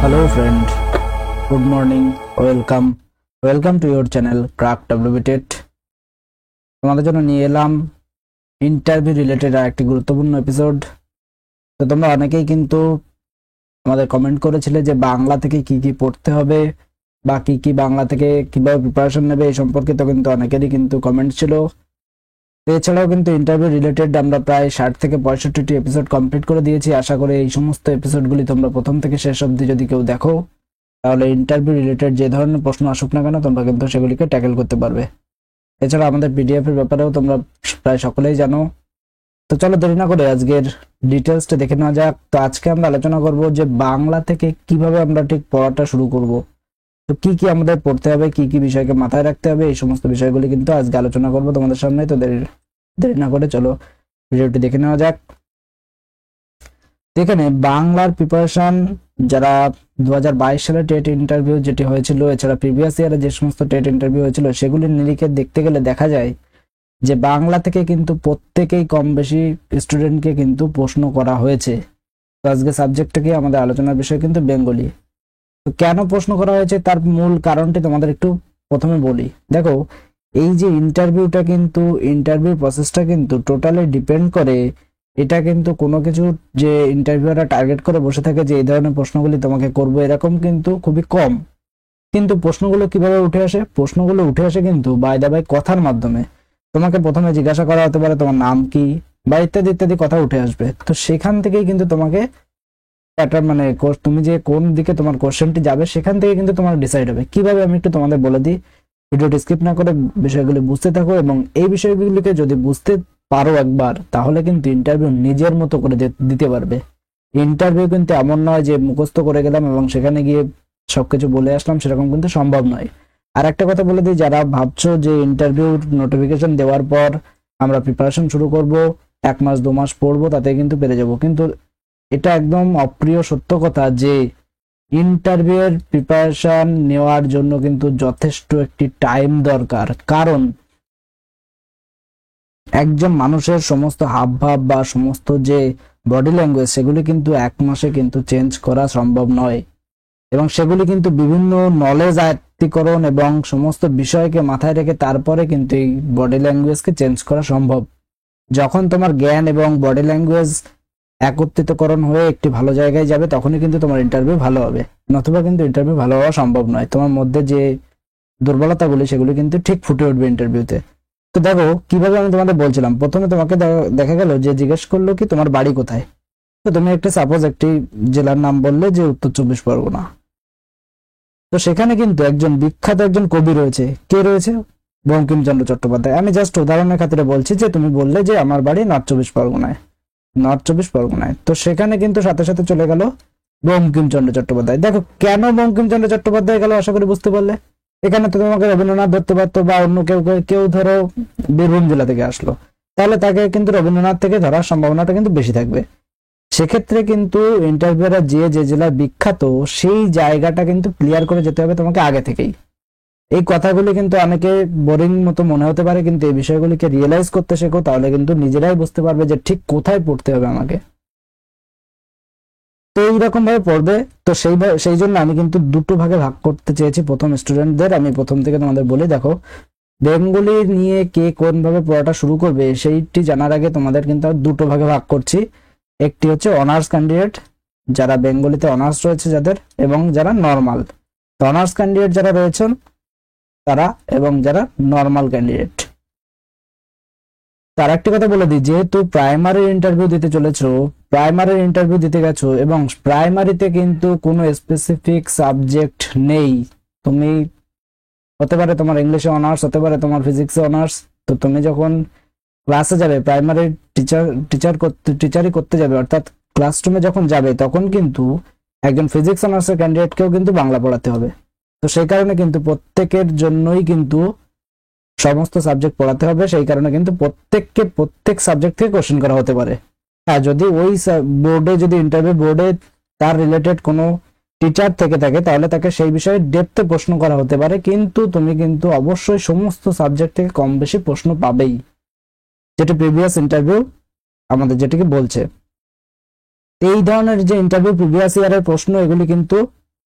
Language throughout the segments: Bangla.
Hello friend, good morning, welcome to your channel Crack WBTET। তোমাদের জন্য নিয়ে এলাম ইন্টারভিউ রিলেটেড আরেকটি গুরুত্বপূর্ণ এপিসোড। তো তোমরা অনেকেই কিন্তু আমাদের কমেন্ট করেছিলে যে বাংলা থেকে কি কি পড়তে হবে বা কি বাংলা থেকে কিভাবে প্রিপারেশন নেবে এই সম্পর্কিত কিন্তু অনেকেরই কিন্তু কমেন্ট ছিল। এছাড়াও কিন্তু ইন্টারভিউ রিলেটেড আমরা প্রায় 60 থেকে 65টি এপিসোড কমপ্লিট করে দিয়েছি। আশা করি এই সমস্ত এপিসোডগুলি তোমরা প্রথম থেকে শেষ অবধি যদি কেউ দেখো তাহলে ইন্টারভিউ রিলেটেড যে ধরনের প্রশ্ন আসুক না কেন তোমরা কিন্তু সেগুলিকে ট্যাকেল করতে পারবে। এছাড়া আমাদের পিডিএফ এর ব্যাপারেও তোমরা প্রায় সকলেই জানো। তো চলো দেরি না করে আজকের ডিটেলসটা দেখে নেওয়া যাক। তো আজকে আমরা আলোচনা করব যে বাংলা থেকে কিভাবে আমরা ঠিক পড়াটা শুরু করব, তো কি আমাদের পড়তে হবে, কি বিষয়কে মাথায় রাখতে হবে, এই সমস্ত বিষয়গুলি কিন্তু আজকে আলোচনা করব তোমাদের সামনে। তো দেরি না করে চলো ভিডিওটি দেখে নেওয়া যাক। এখানে বাংলার প্রিপারেশন যারা 2022 সালে টেট ইন্টারভিউ যেটি হয়েছিল, এছাড়া প্রিভিয়াস ইয়ারে যে সমস্ত টেট ইন্টারভিউ হয়েছিল সেগুলির নিরিখে দেখতে গেলে দেখা যায় যে বাংলা থেকে কিন্তু প্রত্যেকেই কম বেশি স্টুডেন্টকে কিন্তু প্রশ্ন করা হয়েছে। তো আজকে সাবজেক্টটাকে আমাদের আলোচনার বিষয় কিন্তু বেঙ্গলি। তো কেন প্রশ্ন করা হয়েছে তার মূল কারণটি তোমাদের একটু প্রথমে বলি। দেখো, এই যে ইন্টারভিউটা কিন্তু ইন্টারভিউ প্রসেসটা কিন্তু টোটালি ডিপেন্ড করে, এটা কিন্তু কোনো কিছু যে ইন্টারভিউরা টার্গেট করে বসে থাকে যে এই ধরনের প্রশ্নগুলি তোমাকে করবো এরকম কিন্তু খুবই কম। কিন্তু প্রশ্নগুলো কিভাবে উঠে আসে? প্রশ্নগুলো উঠে আসে কিন্তু বাই দা বাই কথার মাধ্যমে। তোমাকে প্রথমে জিজ্ঞাসা করা হতে পারে তোমার নাম কি বা ইত্যাদি ইত্যাদি কথা উঠে আসবে। তো সেখান থেকেই কিন্তু তোমাকে প্যাটার্ন মানে তুমি যে কোন দিকে তোমার কোশ্চেনটি যাবে সেখান থেকে কিন্তু তোমার ডিসাইড হবে। কিভাবে আমি একটু তোমাদের বলে দিই, ভিডিওটি স্কিপ না করে বিষয়গুলি বুঝতে থাকো, এবং এই বিষয়গুলিকে যদি বুঝতে পারো একবার তাহলে কিন্তু ইন্টারভিউ নিজের মতো করে দিতে পারবে। ইন্টারভিউ কিন্তু এমন নয় যে মুখস্থ করে গেলাম এবং সেখানে গিয়ে সবকিছু বলে আসলাম, সেরকম কিন্তু সম্ভব নয়। আর একটা কথা বলে দিই, যারা ভাবছো যে ইন্টারভিউ নোটিফিকেশন দেওয়ার পর আমরা প্রিপারেশন শুরু করব, 1 মাস 2 মাস পড়বো তাতে কিন্তু পেরে যাব, কিন্তু এটা একদম অপ্রিয় সত্য কথা যে ইন্টারভিউ এর প্রিপারেশন নেওয়ার জন্য কিন্তু যথেষ্ট একটি টাইম দরকার। কারণ একজন মানুষের সমস্ত হাবভাব বা সমস্ত যে বডি ল্যাঙ্গুয়েজ সেগুলি কিন্তু 1 মাসে কিন্তু চেঞ্জ করা সম্ভব নয়, এবং সেগুলি কিন্তু বিভিন্ন নলেজ আয়ত্তীকরণ এবং সমস্ত বিষয়কে মাথায় রেখে তারপরে কিন্তু এই বডি ল্যাঙ্গুয়েজকে চেঞ্জ করা সম্ভব। যখন তোমার জ্ঞান এবং বডি ল্যাঙ্গুয়েজ একত্রিতকরণ হয়ে একটি ভালো জায়গায় যাবে তখনই কিন্তু তোমার ইন্টারভিউ ভালো হবে, নতুবা কিন্তু ইন্টারভিউ ভালো হওয়া সম্ভব নয়। তোমার মধ্যে যে দুর্বলতাগুলি সেগুলি কিন্তু ঠিক ফুটে উঠবে ইন্টারভিউতে। তো দেখো কিভাবে আমি তোমাদের বলছিলাম, প্রথমে তোমাকে দেখা গেল যে জিজ্ঞেস করলো কি তোমার বাড়ি কোথায়। তো তুমি একটা সাপোজ একটি জেলার নাম বললে যে উত্তর 24 পরগনা। তো সেখানে কিন্তু একজন বিখ্যাত একজন কবি রয়েছে। কে রয়েছে? বঙ্কিমচন্দ্র চট্টোপাধ্যায়। আমি জাস্ট উদাহরণের খাতিরে বলছি যে তুমি বললে যে আমার বাড়ি নর্থ চব্বিশ পরগনায়। তো সেখানে কিন্তু সাথে সাথে চলে গেল বঙ্কিমচন্দ্র চট্টোপাধ্যায়। দেখো কেন বঙ্কিমচন্দ্র চট্টোপাধ্যায় গেল, আশা করি বুঝতে পারলে। এখানে তো তোমাকে রবীন্দ্রনাথ ধরতে পারতো বা অন্য কেউ ধরো বীরভূম জেলা থেকে আসলো, তাহলে তাকে কিন্তু রবীন্দ্রনাথ থেকে ধরার সম্ভাবনাটা কিন্তু বেশি থাকবে। সেক্ষেত্রে কিন্তু ইন্টারভিউরা যে জেলা বিখ্যাত সেই জায়গাটা কিন্তু ক্লিয়ার করে যেতে হবে তোমাকে আগে থেকেই। এই কথাগুলি কিন্তু অনেকে বোরিং মতো মনে হতে পারে, কিন্তু এই বিষয়গুলিকে রিয়েলাইজ করতে শেখো তাহলে কিন্তু নিজেরাই বুঝতে পারবে যে ঠিক কোথায় পড়তে হবে আমাকে। তো এইরকম ভাবে পড়বে। তো সেই জন্য আমি কিন্তু দুটো ভাগে ভাগ করতে চেয়েছি প্রথম স্টুডেন্টদের। আমি প্রথম থেকে তোমাদের বলি, দেখো বেঙ্গলি নিয়ে কে কোন ভাবে পড়াটা শুরু করবে সেইটি জানার আগে তোমাদের কিন্তু দুটো ভাগে ভাগ করছি। একটি হচ্ছে অনার্স ক্যান্ডিডেট, যারা বেঙ্গলিতে অনার্স রয়েছে যাদের, এবং যারা নর্মাল। তো অনার্স ক্যান্ডিডেট যারা রয়েছেন তারা এবং যারা নর্মাল ক্যান্ডিডেট। তার একটি কথা বলে দিই, যেহেতু প্রাইমারির ইন্টারভিউ দিতে গেছো এবং প্রাইমারিতে কিন্তু কোনো স্পেসিফিক সাবজেক্ট নেই। তুমি হতে পারে তোমার ইংলিশে অনার্স, হতে পারে তোমার ফিজিক্সে অনার্স। তো তুমি যখন ক্লাসে যাবে, প্রাইমারি টিচারই করতে যাবে, অর্থাৎ ক্লাসরুমে যখন যাবে তখন কিন্তু একজন ফিজিক্স অনার্সের ক্যান্ডিডেটকেও কিন্তু বাংলা পড়াতে হবে। তো সেই কারণে কিন্তু প্রত্যেকের জন্যই কিন্তু সমস্ত সাবজেক্ট পড়াতে হবে। সেই কারণে কিন্তু প্রত্যেক সাবজেক্ট থেকে কোশ্চেন করা হতে পারে। হ্যাঁ, যদি ওই বোর্ডে যদি ইন্টারভিউ বোর্ডে তার রিলেটেড কোনো টিচার থেকে থাকে তাহলে তাকে সেই বিষয়ে ডেপথে প্রশ্ন করা হতে পারে, কিন্তু তুমি কিন্তু অবশ্যই সমস্ত সাবজেক্ট থেকে কম বেশি প্রশ্ন পাবেই, যেটা প্রিভিয়াস ইন্টারভিউ আমাদের যেটিকে বলছে। এই ধরনের যে ইন্টারভিউ প্রিভিয়াস ইয়ারের প্রশ্ন এগুলি কিন্তু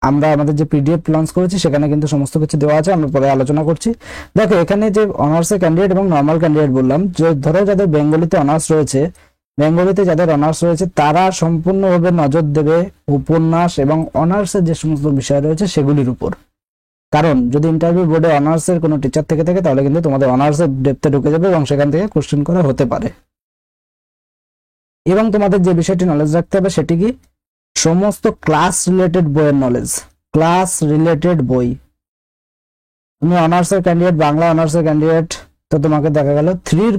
আমরা আমাদের যে পিডিএফ লঞ্চ করেছি সেখানে কিন্তু সমস্ত কিছু দেওয়া আছে, আমরা পরে আলোচনা করছি। দেখো এখানে যে অনার্সের ক্যান্ডিডেট এবং নর্মাল ক্যান্ডিডেট বললাম, যে ধরো যাদের বেঙ্গলিতে অনার্স রয়েছে, বেঙ্গলিতে যাদের অনার্স রয়েছে তারা সম্পূর্ণভাবে নজর দেবে উপন্যাস এবং অনার্সের যে সমস্ত বিষয় রয়েছে সেগুলির উপর। কারণ যদি ইন্টারভিউ বোর্ডে অনার্সের কোনো টিচার থেকে থাকে তাহলে কিন্তু তোমাদের অনার্সের ডেপথে ঢুকে যাবে এবং সেখান থেকে কোশ্চেন করা হতে পারে। এবং তোমাদের যে বিষয়টি নলেজ রাখতে হবে সেটি কি, সমস্ত ক্লাস রিলেটেড বইয়ের নলেজ। ক্লাস রিলেটেড বই, তুমি অনার্সের ক্যান্ডিডেট, বাংলা অনার্সের ক্যান্ডিডেট, তো তোমাকে দেখা গেল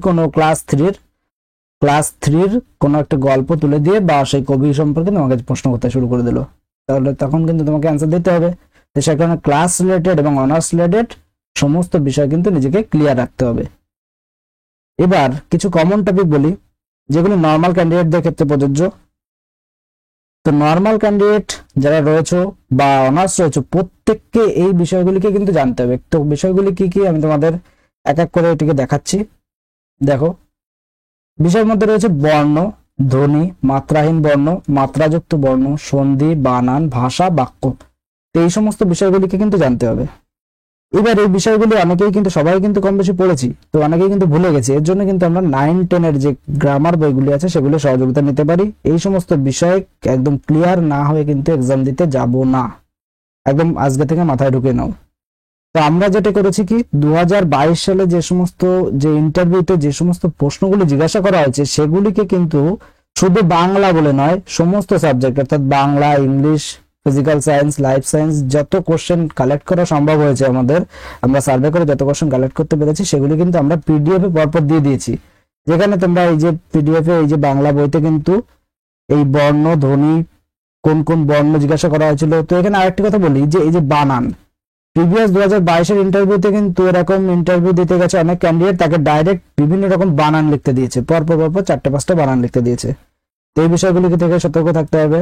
কোনো ক্লাস থ্রির কোনো একটা গল্প তুলে দিয়ে বা সেই কবি সম্পর্কে তোমাকে প্রশ্ন করতে শুরু করে দিল, তাহলে তখন কিন্তু তোমাকে অ্যান্সার দিতে হবে। তো সেই কারণে ক্লাস রিলেটেড এবং অনার্স রিলেটেড সমস্ত বিষয় কিন্তু নিজেকে ক্লিয়ার রাখতে হবে। এবার কিছু কমন টপিক বলি যেগুলো নর্মাল ক্যান্ডিডেটদের ক্ষেত্রে প্রযোজ্য। তো নর্মাল ক্যান্ডিডেট যারা রয়েছে বা অনার্স রয়েছে প্রত্যেককে এই বিষয়গুলিকে কিন্তু জানতে হবে। তো বিষয়গুলি কি কি আমি তোমাদের এক এক করে এটিকে দেখাচ্ছি। দেখো বিষয়ের মধ্যে রয়েছে বর্ণ, ধ্বনি, মাত্রাহীন বর্ণ, মাত্রাযুক্ত বর্ণ, সন্ধি, বানান, ভাষা, বাক্য। তো এই সমস্ত বিষয়গুলিকে কিন্তু জানতে হবে। এবার এই বিষয়গুলি অনেকেই কিন্তু সবাই কিন্তু কম বেশি পড়েছি, তো অনেকেই কিন্তু ভুলে গেছি। এর জন্য কিন্তু আমরা 9-10 যে গ্রামার বইগুলি আছে সেগুলো সহযোগিতা নিতে পারি। এই সমস্ত বিষয় একদম ক্লিয়ার না হয়ে কিন্তু এক্সাম দিতে যাব না, একদম আজকে থেকে মাথায় ঢুকে নাও। তো আমরা যেটা করেছি কি 2022 সালে যে সমস্ত যে ইন্টারভিউতে যে সমস্ত প্রশ্নগুলি জিজ্ঞাসা করা হয়েছে সেগুলিকে কিন্তু শুধু বাংলা বলে নয়, সমস্ত সাবজেক্ট অর্থাৎ Bangla, English, physical science, life science যত কোশ্চেন কালেক্ট করা সম্ভব হয়েছে আমরা সার্ভে করে যত কোশ্চেন কালেক্ট করতে পেরেছি সেগুলি কিন্তু আমরা পিডিএফ এ পরপর দিয়ে দিয়েছি। যেখানে তোমরা এই যে পিডিএফ এ এই যে বাংলা বইতে কিন্তু এই বর্ণ, ধ্বনি, কোন কোন বর্ণ জিজ্ঞাসা করা হয়েছিল। তো এখানে আরেকটি কথা বলি যে এই যে বানান, প্রিভিয়াস 2022 ইন্টারভিউতে কিন্তু এরকম ইন্টারভিউ দিতে গেছে অনেক ক্যান্ডিডেট, তাকে ডাইরেক্ট বিভিন্ন রকম বানান লিখতে দিয়েছে, পরপর 4-5টা বানান লিখতে দিয়েছে। তো এই বিষয়গুলিকে থেকে সতর্ক থাকতে হবে।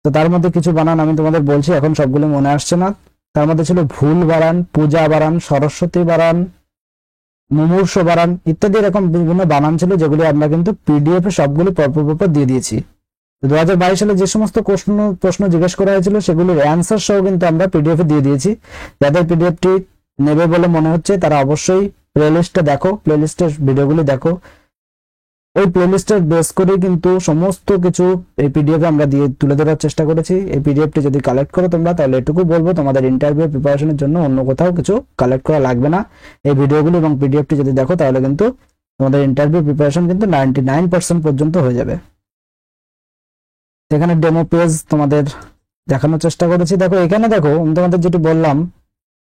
তো তার মধ্যে কিছু বানান আমি তোমাদের বলছি, এখন সবগুলো মনে আসছে না। তার মধ্যে ছিল ভুল বানান, পূজা বানান, সরস্বতী বানান, মুমূর্ষ বানান ইত্যাদি এরকম বিভিন্ন বানান ছিল, যেগুলি আমরা কিন্তু পিডিএফ এ সবগুলো পরপর দিয়ে দিয়েছি। 2022 সালে যে সমস্ত প্রশ্ন জিজ্ঞেস করা হয়েছিল সেগুলির অ্যান্সার সহ কিন্তু আমরা পিডিএফ এ দিয়ে দিয়েছি। যাদের পিডিএফটি নেবে বলে মনে হচ্ছে তারা অবশ্যই প্লেলিস্টে দেখো, প্লেলিস্টের ভিডিওগুলি দেখো। ওই প্লেলিস্টের বেস করে কিন্তু সমস্ত কিছু এই পিডিএফ এ আমরা দিয়ে তুলে ধরার চেষ্টা করেছি। এই পিডিএফটি যদি কালেক্ট করো তোমরা, তাহলে এটুকু বলবো তোমাদের ইন্টারভিউ প্রিপারেশনের জন্য অন্য কোথাও কিছু কালেক্ট করা লাগবে না। এই ভিডিওগুলো এবং পিডিএফটি যদি দেখো তাহলে কিন্তু তোমাদের ইন্টারভিউ প্রিপারেশন কিন্তু 99% পর্যন্ত হয়ে যাবে। এখানে ডেমো পেজ তোমাদের দেখানোর চেষ্টা করেছি। দেখো এখানে দেখো আমি তোমাদের যেটি বললাম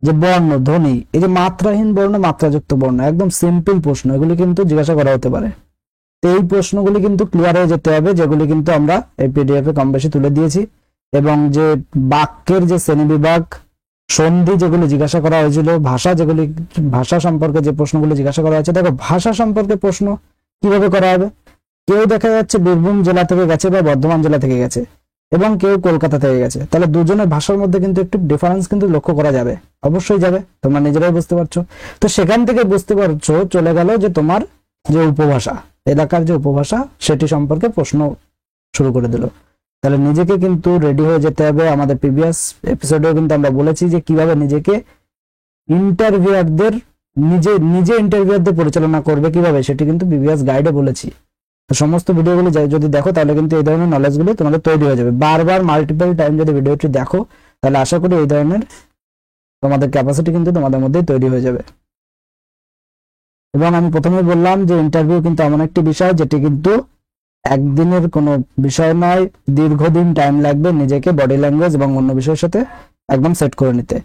যে বর্ণ, ধ্বনি, এই যে মাত্রাহীন বর্ণ, মাত্রাযুক্ত বর্ণ একদম সিম্পল প্রশ্ন, এগুলি কিন্তু জিজ্ঞাসা করা হতে পারে। তো এই প্রশ্নগুলি কিন্তু ক্লিয়ার হয়ে যেতে হবে, যেগুলি কিন্তু আমরা এই পিডিএফ এ কম বেশি তুলে দিয়েছি। এবং যে বাক্যের যে শ্রেণীবিভাগ, সন্ধি যেগুলি জিজ্ঞাসা করা হয়েছিল, ভাষা সম্পর্কে যে প্রশ্নগুলি জিজ্ঞাসা করা হয়েছে, দেখো ভাষা সম্পর্কে প্রশ্ন কিভাবে করা হবে। কেউ দেখা যাচ্ছে বীরভূম জেলা থেকে গেছে বা বর্ধমান জেলা থেকে গেছে এবং কেউ কলকাতা থেকে গেছে, তাহলে দুজনের ভাষার মধ্যে কিন্তু একটু ডিফারেন্স কিন্তু লক্ষ্য করা যাবে, অবশ্যই যাবে, তোমরা নিজেরাই বুঝতে পারছো। তো সেখান থেকে বুঝতে পারছো চলে গেল যে তোমার যে উপভাষা, এলাকার যে উপভাষা সেটি সম্পর্কে প্রশ্ন শুরু করে দিল। তাহলে নিজেকে কিন্তু রেডি হয়ে যেতে হবে। আমাদের প্রিভিয়াস এপিসোডেও কিন্তু আমরা বলেছি যে কিভাবে নিজেকে নিজে ইন্টারভিউয়ারদের পরিচালনা করবে কিভাবে, সেটি কিন্তু প্রিভিয়াস গাইডে বলেছি। তো সমস্ত ভিডিওগুলো যদি দেখো তাহলে কিন্তু এই ধরনের নলেজগুলো তোমাদের তৈরি হয়ে যাবে। বারবার মাল্টিপল টাইম যদি ভিডিওটি দেখো তাহলে আশা করি এই ধরনের তোমাদের ক্যাপাসিটি কিন্তু তোমাদের মধ্যেই তৈরি হয়ে যাবে। এবং আমি প্রথমে বললাম যে ইন্টারভিউ কিন্তু এমন একটি বিষয় যেটি কিন্তু একদিনের কোনো বিষয় নয়, দীর্ঘদিন টাইম লাগবে নিজেকে বডি ল্যাঙ্গুয়েজ এবং অন্য বিষয়ের সাথে একদম সেট করে নিতে।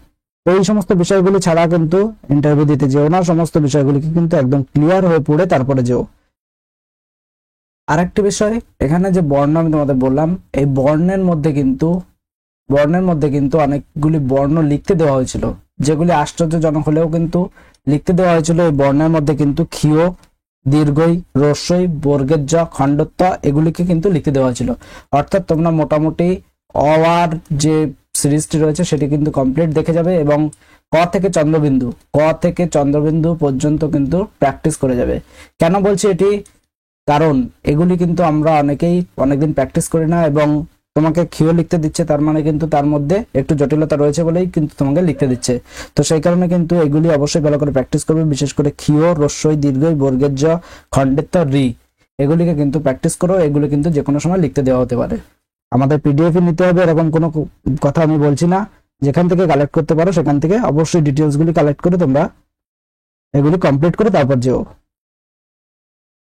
এই সমস্ত বিষয়গুলি ছাড়া কিন্তু ইন্টারভিউ দিতে যেও না, সমস্ত বিষয়গুলিকে কিন্তু একদম ক্লিয়ার হয়ে পড়ে তারপরে যেও। আরেকটি বিষয়, এখানে যে বর্ণ আমি তোমাদের বললাম, এই বর্ণের মধ্যে কিন্তু অনেকগুলি বর্ণ লিখতে দেওয়া হয়েছিল, যেগুলি আশ্চর্যজনক হলেও কিন্তু লিখতে দেওয়া হয়েছিল। এই বর্ণের মধ্যে কিন্তু ক্ষীয়, দীর্ঘই, রস্যই, বর্গের জ, খণ্ডত্ব এগুলিকে কিন্তু লিখতে দেওয়া হয়েছিল। অর্থাৎ তোমরা মোটামুটি অ-আর যে সিরিজটি রয়েছে সেটি কিন্তু কমপ্লিট দেখে যাবে এবং ক থেকে চন্দ্রবিন্দু পর্যন্ত কিন্তু প্র্যাকটিস করে যাবে। কেন বলছি এটি, কারণ এগুলি কিন্তু আমরা অনেকেই অনেকদিন প্র্যাকটিস করি না এবং তোমাকে ক্ষীয় লিখতে দিচ্ছে, তার মানে কিন্তু তার মধ্যে একটু জটিলতা রয়েছে বলেই কিন্তু তোমাকে লিখতে দিচ্ছে। তো সেই কারণে কিন্তু এগুলি অবশ্যই ভালো করে প্র্যাকটিস করবে, বিশেষ করে ক্ষীয়, রস্যই, দীর্ঘই, বর্গের জ, খণ্ডের ত, রি, এগুলিকে কিন্তু প্র্যাকটিস করো। এগুলি কিন্তু যে কোনো সময় লিখতে দেওয়া হতে পারে। আমাদের পিডিএফ নিতে হবে এরকম কোনো কথা আমি বলছি না, যেখান থেকে কালেক্ট করতে পারো সেখান থেকে অবশ্যই ডিটেলস গুলি কালেক্ট করে তোমরা এগুলি কমপ্লিট করে তারপর যেও।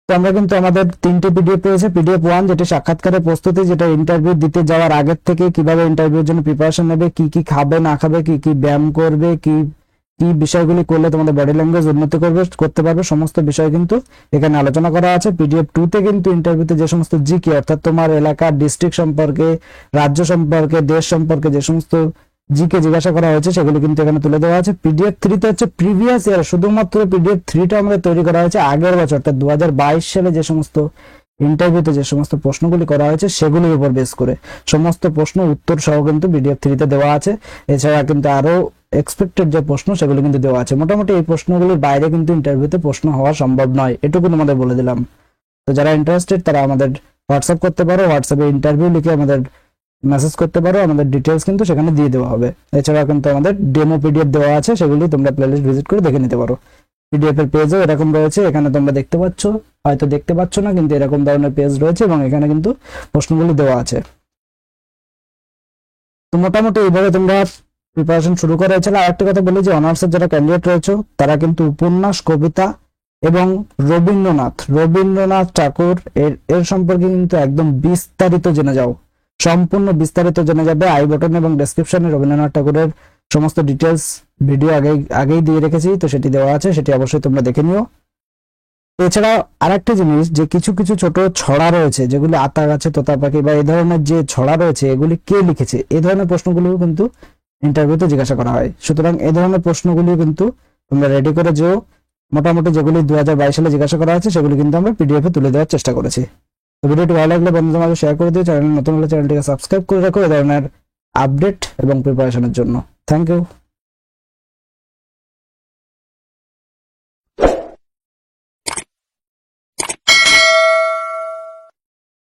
তো আমরা কিন্তু আমাদের 3টে পিডিএফ রয়েছে। পিডিএফ 1 যেটা সাক্ষাৎকারের প্রস্তুতি, যেটা ইন্টারভিউ দিতে যাওয়ার আগের থেকে কিভাবে ইন্টারভিউর জন্য প্রিপারেশন নেবে, কি কি খাবে না খাবে, কি কি ব্যায়াম করবে, কি কি বিষয়গুলি করলে তোমাদের বডি ল্যাঙ্গুয়েজ উন্নতি করতে পারবে, সমস্ত বিষয় কিন্তু এখানে আলোচনা করা আছে। পিডিএফ 2 তে কিন্তু ইন্টারভিউতে যে সমস্ত জিকে অর্থাৎ তোমার এলাকা, ডিস্ট্রিক্ট সম্পর্কে, রাজ্য সম্পর্কে, দেশ সম্পর্কে যে সমস্ত জিকে জিজ্ঞাসা করা হয়েছে সেগুলো কিন্তু এখানে তুলে দেওয়া আছে। পিডিএফ 3 তে হচ্ছে প্রিভিয়াস ইয়ার, শুধুমাত্র পিডিএফ 3টা আমাদের তৈরি করা হয়েছে আগের বছর অর্থাৎ 2022 সালে যে সমস্ত ইন্টারভিউতে যে সমস্ত প্রশ্নগুলি করা হয়েছে সেগুলির উপর বেস করে সমস্ত প্রশ্ন উত্তর সহ কিন্তু পিডিএফ 3 তে দেওয়া আছে। এছাড়া কিন্তু আরো এক্সপেক্টেড যে প্রশ্ন সেগুলো কিন্তু দেওয়া আছে। মোটামুটি এই প্রশ্নগুলির বাইরে কিন্তু ইন্টারভিউতে প্রশ্ন হওয়া সম্ভব নয়, এটুকু আমাদের বলে দিলাম। তো যারা ইন্টারেস্টেড তারা আমাদের হোয়াটসঅ্যাপ করতে পারো, হোয়াটসঅ্যাপে ইন্টারভিউ লিখে আমাদের মেসেজ করতে পারো, আমাদের ডিটেলস কিন্তু সেখানে দিয়ে দেওয়া হবে। এছাড়া কিন্তু আমাদের ডেমো পিডিএফ দেওয়া আছে, সেগুলি তোমরা প্লেলিস্ট ভিজিট করে দেখে নিতে পারো। পিডিএফ এর পেজও এরকম রয়েছে, এখানে তোমরা দেখতে পাচ্ছ, হয়তো দেখতে পাচ্ছ না, কিন্তু এরকম ধরনের পেজ রয়েছে এবং এখানে কিন্তু প্রশ্নগুলি দেওয়া আছে। তো মোটামুটি এইভাবে তোমরা প্রিপারেশন শুরু করো। এছাড়া আরেকটা কথা বলি যে অনার্সের যারা ক্যান্ডিডেট রয়েছে তারা কিন্তু উপন্যাস, কবিতা এবং রবীন্দ্রনাথ ঠাকুর এর সম্পর্কে কিন্তু একদম বিস্তারিত জেনে যাও, সম্পূর্ণ বিস্তারিত জেনে যাবে। আই বটন এবং ডেসক্রিপশনে রবীন্দ্রনাথ ঠাকুরের সমস্ত ডিটেলস ভিডিও আগেই দিয়ে রেখেছি, তো সেটি দেওয়া আছে, সেটি অবশ্যই তোমরা দেখে নিও। এছাড়া আরেকটা জিনিস, যে কিছু কিছু ছোট ছড়া রয়েছে যেগুলি আতা গাছে তোতা পাখি বা এই ধরনের যে ছড়া রয়েছে এগুলি কে লিখেছে, এই ধরনের প্রশ্নগুলিও কিন্তু ইন্টারভিউতে জিজ্ঞাসা করা হয়। সুতরাং এই ধরনের প্রশ্নগুলি কিন্তু তোমরা রেডি করে যেও। মোটামুটি যেগুলি 2022 সালে জিজ্ঞাসা করা আছে সেগুলি কিন্তু আমরা পিডিএফ এ তুলে দেওয়ার চেষ্টা করেছি। তো ভিডিওটি ভালো লাগলে বন্ধুদের মাঝে শেয়ার করে দিও, চ্যানেল নতুন হলে চ্যানেলটিকে সাবস্ক্রাইব করে রাখো এই ধরনের আপডেট এবং প্রিপারেশনের জন্য। Thank you.